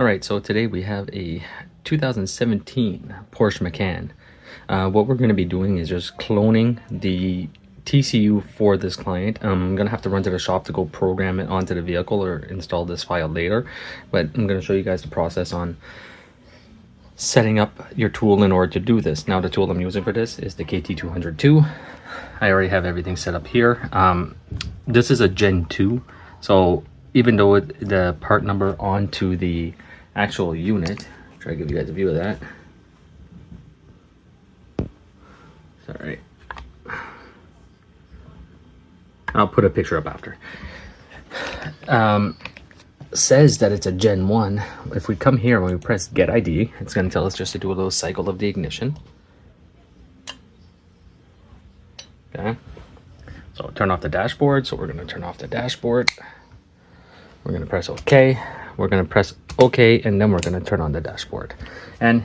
Alright, so today we have a 2017 Porsche Macan. What we're going to be doing is just cloning the TCU for this client. I'm going to have to run to the shop to go program it onto the vehicle or install this file later. But I'm going to show you guys the process on setting up your tool in order to do this. Now the tool I'm using for this is the KT202. I already have everything set up here. This is a Gen 2, so even though the part number onto the actual unit, try to give you guys a view of that. Sorry, I'll put a picture up after. Says that it's a Gen 1. If we come here, when we press Get ID, it's going to tell us just to do a little cycle of the ignition. Okay, so turn off the dashboard. So we're going to turn off the dashboard. We're going to press OK. We're going to press OK, and then we're going to turn on the dashboard. And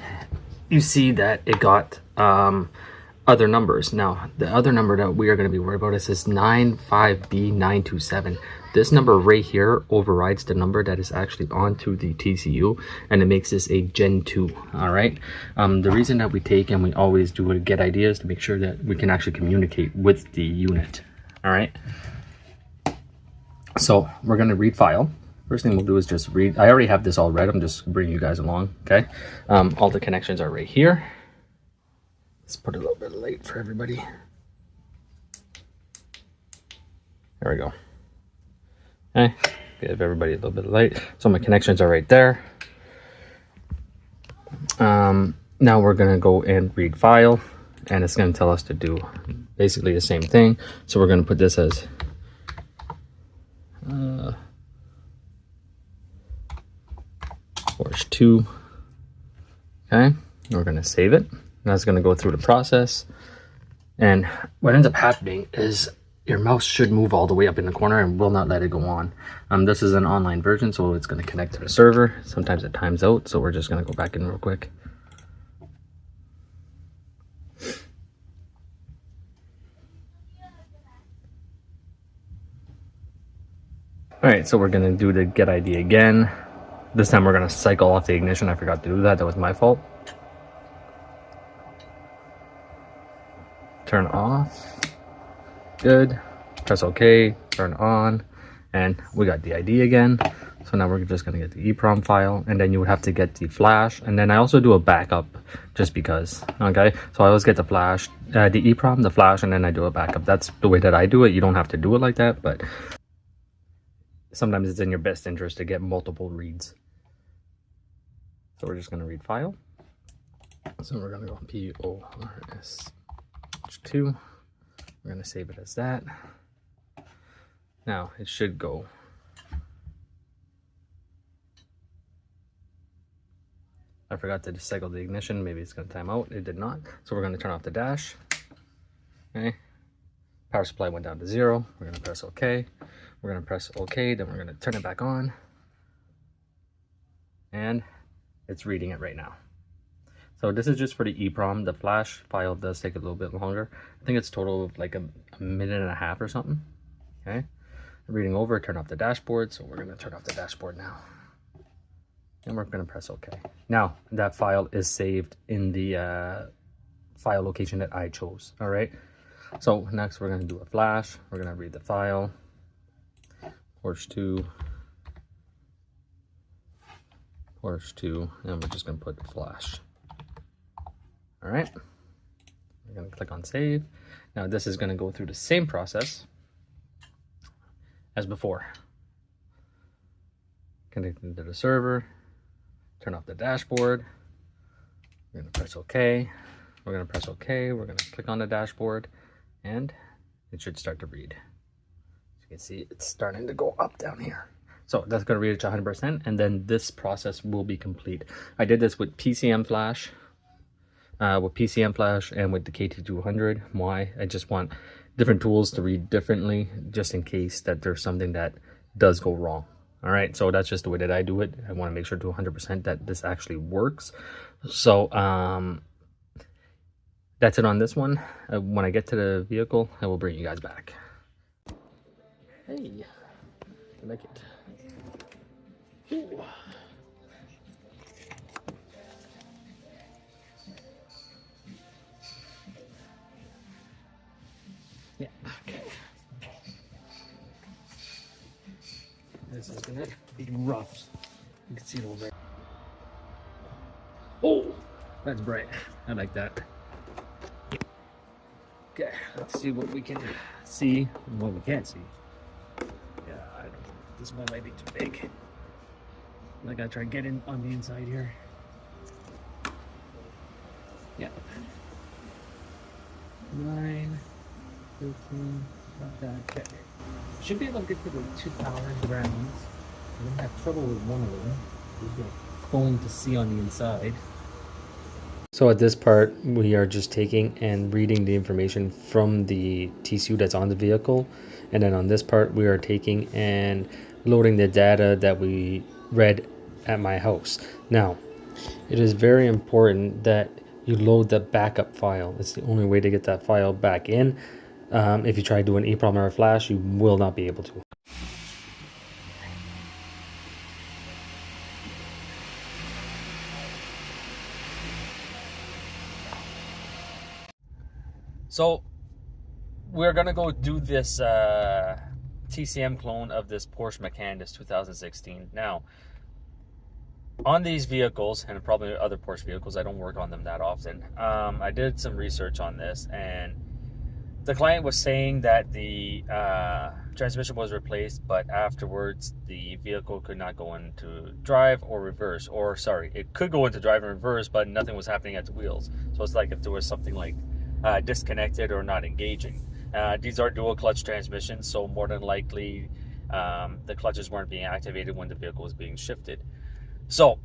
you see that it got other numbers. Now, the other number that we are going to be worried about is this 95B927. This number right here overrides the number that is actually onto the TCU, and it makes this a Gen 2. All right. The reason that we take and we always do a get idea is to make sure that we can actually communicate with the unit. All right. So we're going to read file. First thing we'll do is just read. I already have this all read. I'm just bringing you guys along. Okay. All the connections are right here. Let's put a little bit of light for everybody. There we go. Okay. Give everybody a little bit of light. So my connections are right there. Now we're going to go and read file, and it's going to tell us to do basically the same thing. So we're going to put this as Porsche 2. Okay, we're going to save it. That's going to go through the process. And what ends up happening is your mouse should move all the way up in the corner and will not let it go on. This is an online version, so it's going to connect to the server. Sometimes it times out, so we're just going to go back in real quick. Alright, so we're going to do the get ID again. This time we're going to cycle off the ignition. I forgot to do that. That was my fault. Turn off. Good. Press OK. Turn on. And we got the ID again. So now we're just going to get the EEPROM file. And then you would have to get the flash. And then I also do a backup just because. Okay. So I always get the flash, the EEPROM, the flash, and then I do a backup. That's the way that I do it. You don't have to do it like that. But sometimes it's in your best interest to get multiple reads. So we're just going to read file. So we're going to go PORS2. We're going to save it as that. Now it should go. I forgot to cycle the ignition. Maybe it's going to time out. It did not. So we're going to turn off the dash. Okay. Power supply went down to 0. We're going to press OK. We're going to press OK. Then we're going to turn it back on. And it's reading it right now. So this is just for the EEPROM. The flash file does take a little bit longer. I think it's total of like a minute and a half or something. Okay. Reading over, turn off the dashboard. So we're going to turn off the dashboard now. And we're going to press OK. Now that file is saved in the file location that I chose. All right. So next we're going to do a flash. We're going to read the file. Porsche 2. Porsche 2. And we're just going to put the flash. All right, we're going to click on save. Now this is going to go through the same process as before. Connect into the server, turn off the dashboard. We're going to press OK. We're going to press OK. We're going to click on the dashboard, and it should start to read. As you can see, it's starting to go up down here. So that's going to read it to 100%, and then this process will be complete. I did this with PCM flash. With PCM flash and with the KT200. Why? I just want different tools to read differently, just in case that there's something that does go wrong. All right, so that's just the way that I do it. I want to make sure to 100% that this actually works. So that's it on this one. When I get to the vehicle, I will bring you guys back. Hey, I like it. Ooh. this is gonna be rough. You can see it over there. Oh, that's bright. I like that. Okay, let's see what we can see and what we can't see. Yeah, I don't know. This one might be too big. I gotta try and get in on the inside here. Yeah. 9, 13, about that. Okay. Should be able to get to the 2,000 grams. I'm gonna have trouble with one of them. There's a foam to see on the inside. So at this part, we are just taking and reading the information from the TCU that's on the vehicle. And then on this part, we are taking and loading the data that we read at my house. Now, it is very important that you load the backup file. It's the only way to get that file back in. If you try doing EEPROM or Flash, you will not be able to. So we're gonna go do this TCM clone of this Porsche Macan, this 2016. Now, on these vehicles, and probably other Porsche vehicles, I don't work on them that often. I did some research on this, and the client was saying that the transmission was replaced, but afterwards the vehicle could not go into drive or reverse, or sorry, it could go into drive and reverse, but nothing was happening at the wheels. So it's like if there was something like disconnected or not engaging. These are dual clutch transmissions, so more than likely the clutches weren't being activated when the vehicle was being shifted. So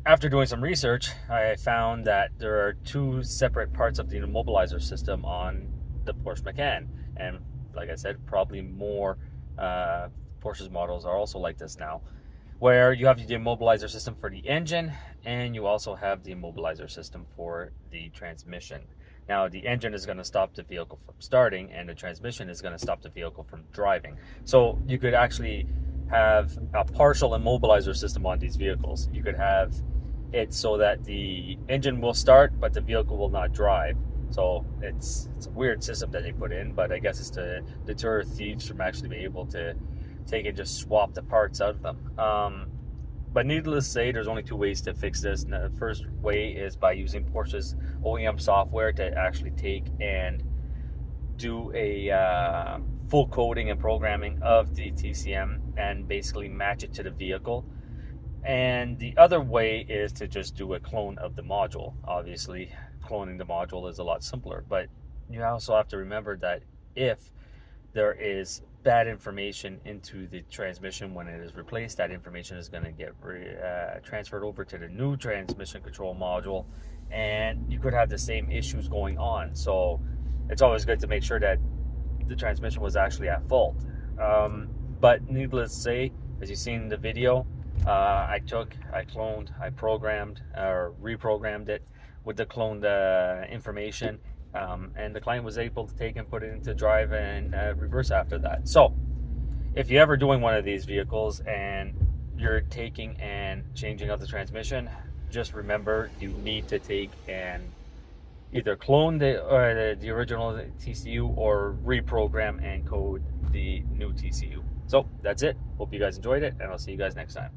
after doing some research, I found that there are two separate parts of the immobilizer system on the Porsche Macan, and like I said, probably more Porsche's models are also like this now, where you have the immobilizer system for the engine, and you also have the immobilizer system for the transmission. Now, the engine is going to stop the vehicle from starting, and the transmission is going to stop the vehicle from driving. So you could actually have a partial immobilizer system on these vehicles. You could have it so that the engine will start, but the vehicle will not drive. So it's a weird system that they put in, but I guess it's to deter thieves from actually being able to take and just swap the parts out of them. But needless to say, there's only two ways to fix this. And the first way is by using Porsche's OEM software to actually take and do a full coding and programming of the TCM and basically match it to the vehicle. And the other way is to just do a clone of the module. Obviously, cloning the module is a lot simpler, but you also have to remember that if there is bad information into the transmission when it is replaced, that information is going to get transferred over to the new transmission control module, and you could have the same issues going on. So it's always good to make sure that the transmission was actually at fault. But needless to say, as you seen in the video, I cloned, I programmed or reprogrammed it with the cloned information, and the client was able to take and put it into drive and reverse after that. So if you're ever doing one of these vehicles and you're taking and changing out the transmission, just remember you need to take and either clone the original TCU or reprogram and code the new TCU. So that's it. Hope you guys enjoyed it, and I'll see you guys next time.